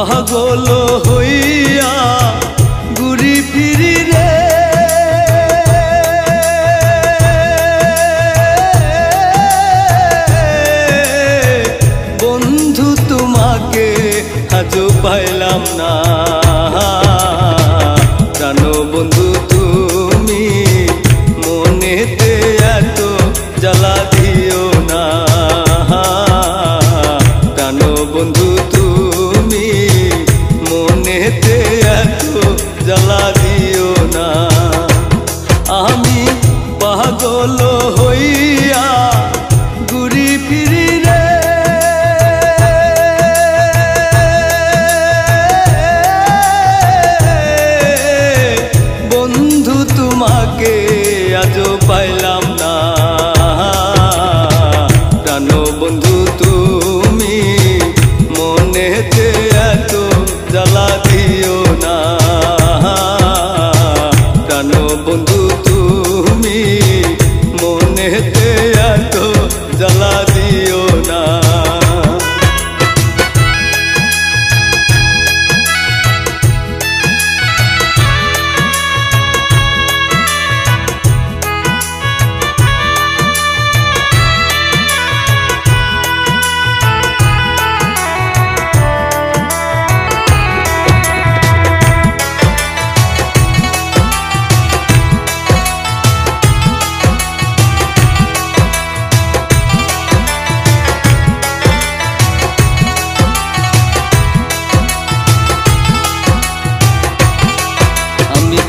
পাগল হইয়া ঘুরি ফিরি রে বন্ধু তোমাকে আজও পাইলাম না প্রাণ বন্ধু তুমি মনেতে এত জ্বালা দিও না প্রাণ বন্ধু তুমি মনেতে এত জ্বালা দিও না আমি পাগল হইয়া ঘুরি ফিরি রে বন্ধু তোমাকে আজও পাইলাম না প্রাণ বন্ধু তুমি মনেতে এত জ্বালা দিও না প্রাণ বন্ধু তুমি মনেতে এত জ্বালা দিও না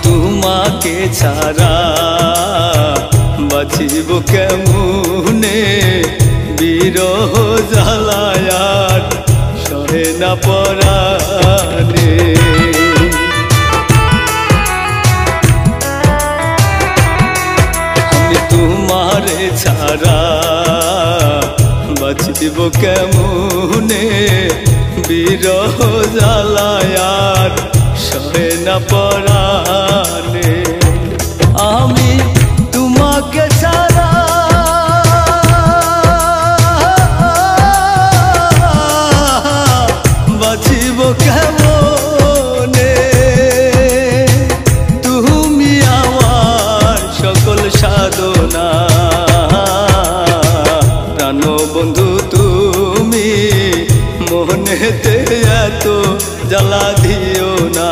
তোমাকে ছাড়া বাঁচিব কেমনে বিরহ জ্বালায়ার সহে না পরাণে আমি তোমারে ছাড়া বাঁচিব কেমনে বিরহ জ্বালায়ার সহে না পরাণে আমি তোমাকে ছাড়া বাঁচিব কেমনে তুমি আমার সকল সাধনা প্রাণ বন্ধু তুমি মনেতে এত জ্বালা দিও না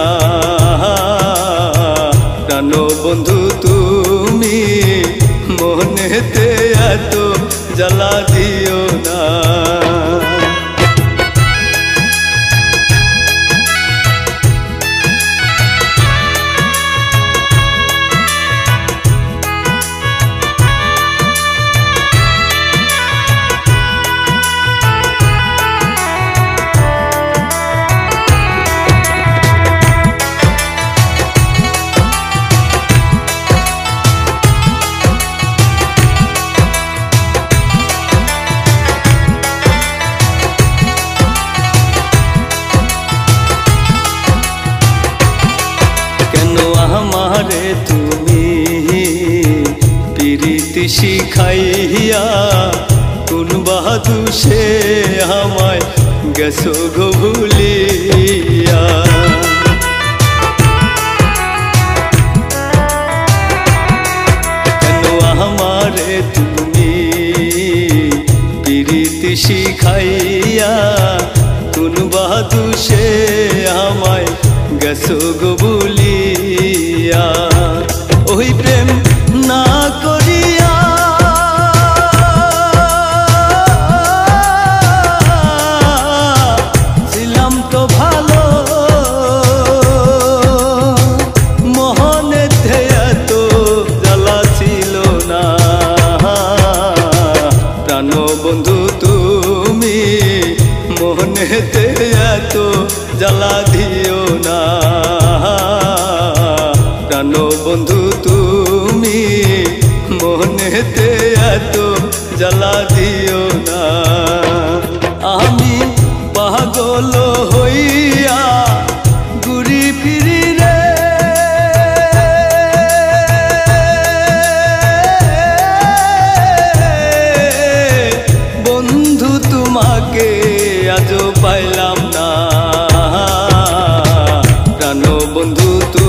প্রাণ বন্ধু তুমি মনেতে এত জ্বালা দিও না আমারে তুমি প্রীতি শিখাইয়া কোন বাহাদু সে আমায় গেছো গো ভুলিয়া কেন আমারে তুমি প্রীতি শিখাইয়া কোন বাহাদু সে আমায় গেছো গো ভুলিয়া ওই প্রেম না করিয়া ছিলাম তো ভালো মোহনেতে এত জ্বালা ছিল না প্রাণ বন্ধু তুমি মোহনেতে এত জ্বালা দিও না প্রাণ বন্ধু তুমি মনেতে এত জ্বালা দিও না আমি পাগল হইয়া ঘুরি ফিরি রে বন্ধু তোমাকে আজও পাইলাম না বন্ধু তুই